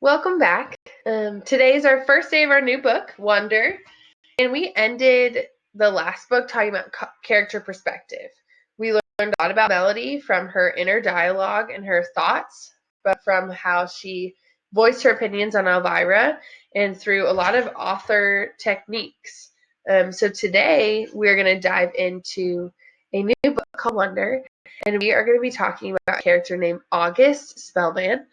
Welcome back. Today is our first day of our new book, Wonder, and we ended the last book talking about character perspective. We learned a lot about Melody from her inner dialogue and her thoughts, but from how she voiced her opinions on Elvira and through a lot of author techniques. So today we're going to dive into a new book called Wonder, and we are going to be talking about a character named August Spellman.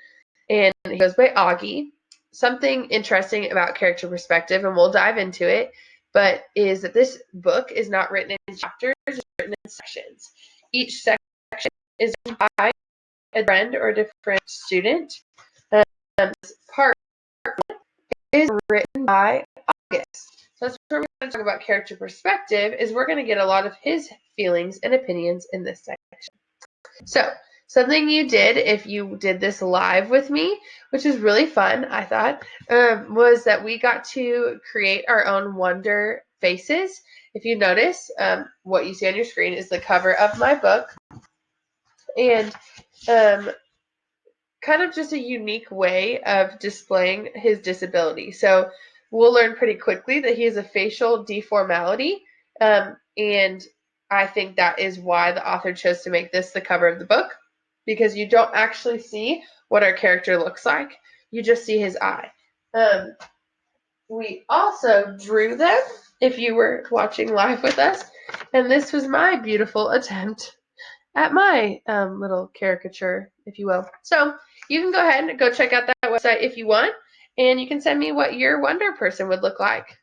And he goes by Augie. Something interesting about character perspective, and we'll dive into it, but is that this book is not written in chapters, it's written in sections. Each section is written by a friend or a different student. This part is written by August. So that's where we're going to talk about character perspective, is we're going to get a lot of his feelings and opinions in this section. So, something you did if you did this live with me, which was really fun, I thought, was that we got to create our own Wonder faces. If you notice, what you see on your screen is the cover of my book, and kind of just a unique way of displaying his disability. So we'll learn pretty quickly that he has a facial deformality, and I think that is why the author chose to make this the cover of the book, because you don't actually see what our character looks like. You just see his eye. We also drew them, if you were watching live with us, and this was my beautiful attempt at my little caricature, if you will. So you can go ahead and go check out that website if you want, and you can send me what your Wonder person would look like.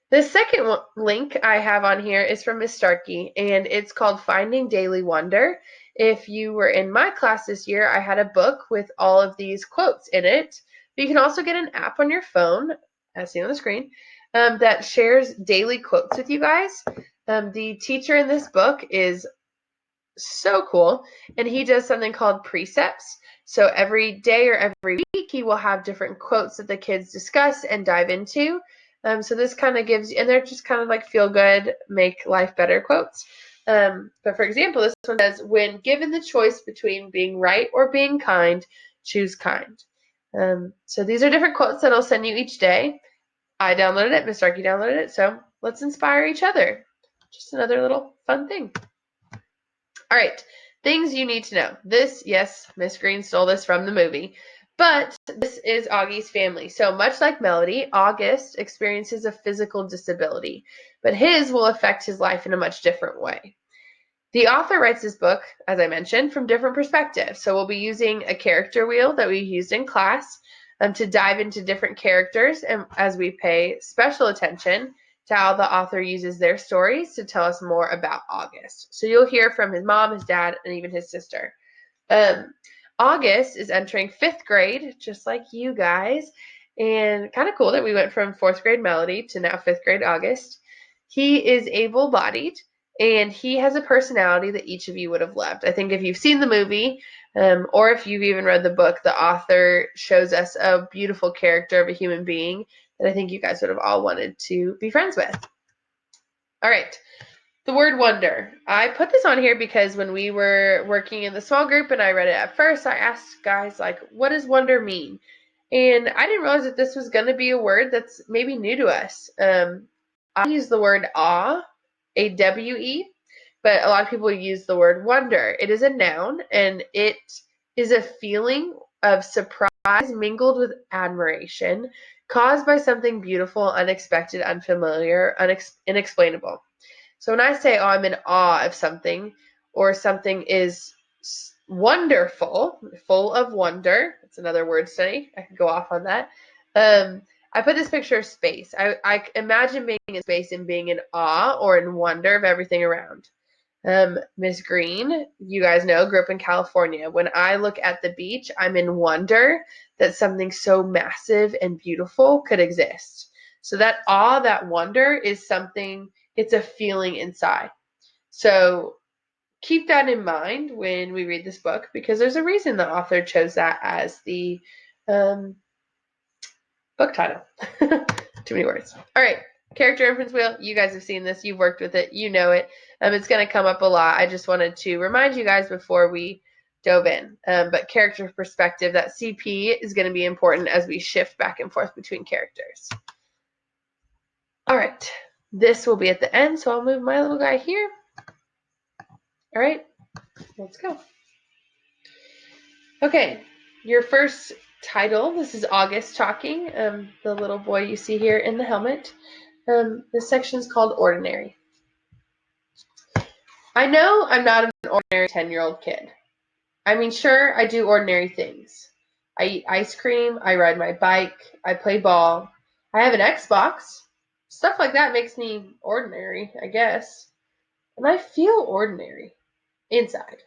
The second link I have on here is from Miss Starkey, and it's called Finding Daily Wonder. If you were in my class this year, I had a book with all of these quotes in it. But you can also get an app on your phone, as seen on the screen, that shares daily quotes with you guys. The teacher in this book is so cool, and he does something called precepts. So every day or every week he will have different quotes that the kids discuss and dive into. So this kind of gives, and they're just kind of like feel good, make life better quotes. But for example, this one says, when given the choice between being right or being kind, choose kind. So these are different quotes that I'll send you each day. I downloaded it, Miss Starkey downloaded it, so let's inspire each other. Just another little fun thing. All right, things you need to know. This, yes, Miss Green stole this from the movie, but this is Augie's family. So much like Melody, August experiences a physical disability, but his will affect his life in a much different way. The author writes this book, as I mentioned, from different perspectives. So we'll be using a character wheel that we used in class to dive into different characters, and as we pay special attention to how the author uses their stories to tell us more about August. So you'll hear from his mom, his dad, and even his sister. August is entering 5th grade, just like you guys, and kind of cool that we went from 4th grade Melody to now 5th grade August. He is able-bodied, and he has a personality that each of you would have loved. I think if you've seen the movie, or if you've even read the book, the author shows us a beautiful character of a human being that I think you guys would have all wanted to be friends with. All right, the word wonder. I put this on here because when we were working in the small group and I read it at first, I asked guys, like, what does wonder mean? And I didn't realize that this was going to be a word that's maybe new to us. I use the word awe, A-W-E, but a lot of people use the word wonder. It is a noun, and it is a feeling of surprise mingled with admiration caused by something beautiful, unexpected, unfamiliar, inexplainable. So when I say, oh, I'm in awe of something, or something is wonderful, full of wonder, that's another word study. I could go off on that. I put this picture of space. I imagine being in space and being in awe or in wonder of everything around. Miss Green, you guys know, grew up in California. When I look at the beach, I'm in wonder that something so massive and beautiful could exist. So that awe, that wonder is something, it's a feeling inside. So keep that in mind when we read this book, because there's a reason the author chose that as the book title. Too many words. All right. Character inference wheel. You guys have seen this. You've worked with it. You know it. It's going to come up a lot. I just wanted to remind you guys before we dove in. But character perspective, that CP is going to be important as we shift back and forth between characters. All right, this will be at the end, so I'll move my little guy here. All right, let's go. Okay, your first title, this is August talking, the little boy you see here in the helmet. This section is called Ordinary. I know I'm not an ordinary 10-year-old kid. I mean, sure, I do ordinary things. I eat ice cream, I ride my bike, I play ball, I have an Xbox. Stuff like that makes me ordinary, I guess. And I feel ordinary inside.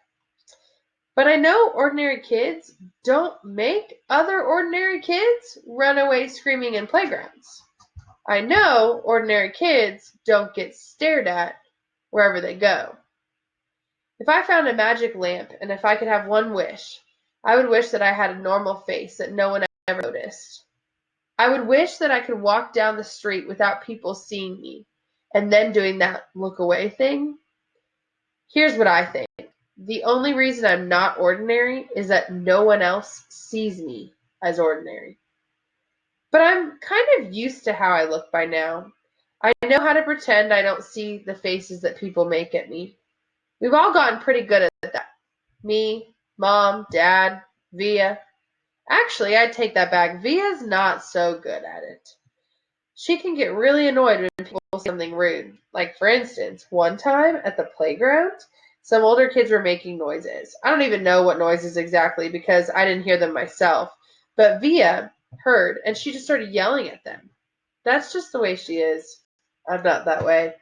But I know ordinary kids don't make other ordinary kids run away screaming in playgrounds. I know ordinary kids don't get stared at wherever they go. If I found a magic lamp and if I could have one wish, I would wish that I had a normal face that no one ever noticed. I would wish that I could walk down the street without people seeing me and then doing that look away thing. Here's what I think. The only reason I'm not ordinary is that no one else sees me as ordinary. But I'm kind of used to how I look by now. I know how to pretend I don't see the faces that people make at me. We've all gotten pretty good at that. Me, Mom, Dad, Via. Actually, I'd take that back. Via's not so good at it. She can get really annoyed when people say something rude. Like, for instance, one time at the playground, some older kids were making noises. I don't even know what noises exactly because I didn't hear them myself. But Via heard, and she just started yelling at them. That's just the way she is. I'm not that way.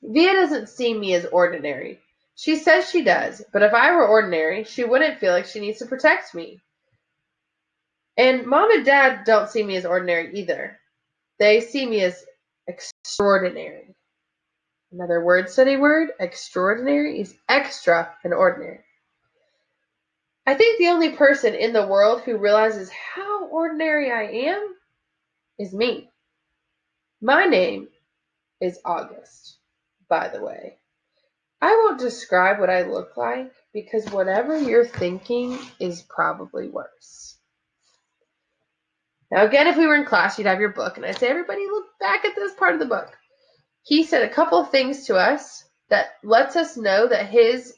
Via doesn't see me as ordinary. She says she does, but if I were ordinary, she wouldn't feel like she needs to protect me. And Mom and Dad don't see me as ordinary either. They see me as extraordinary. Another word study word, extraordinary, is extra and ordinary. I think the only person in the world who realizes how ordinary I am is me. My name is August, by the way. I won't describe what I look like because whatever you're thinking is probably worse. Now again, if we were in class, you'd have your book, and I'd say, everybody look back at this part of the book. He said a couple of things to us that lets us know that his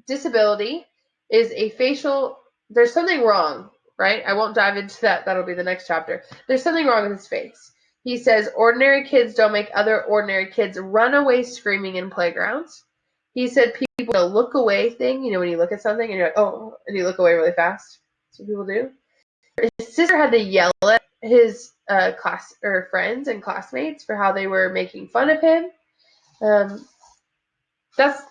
disability is a facial, there's something wrong, right? I won't dive into that. That'll be the next chapter. There's something wrong with his face. He says ordinary kids don't make other ordinary kids run away screaming in playgrounds. He said people do a look away thing, you know, when you look at something and you're like, oh, and you look away really fast. That's what people do. His sister had to yell at his class or friends and classmates for how they were making fun of him. That's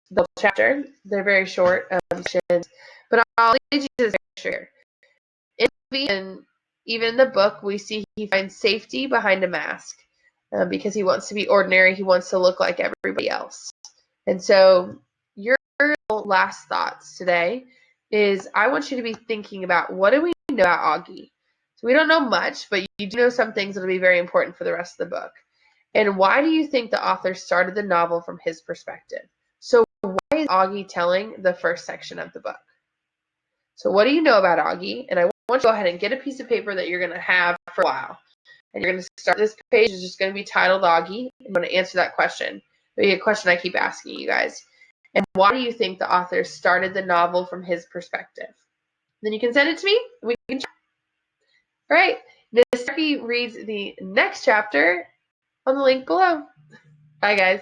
the chapter. They're very short sections, but I'll lead you to this picture. In the movie and even in the book, we see he finds safety behind a mask because he wants to be ordinary. He wants to look like everybody else. And so your last thoughts today is I want you to be thinking about what do we know about Augie? So we don't know much, but you do know some things that will be very important for the rest of the book. And why do you think the author started the novel from his perspective? So why is Augie telling the first section of the book? So what do you know about Augie? And I want you to go ahead and get a piece of paper that you're going to have for a while. And you're going to start this page is just going to be titled Augie. I'm going to answer that question. It'll be a question I keep asking you guys. And why do you think the author started the novel from his perspective? Then you can send it to me. We can chat. All right. Miss Starkey reads the next chapter on the link below. Bye, guys.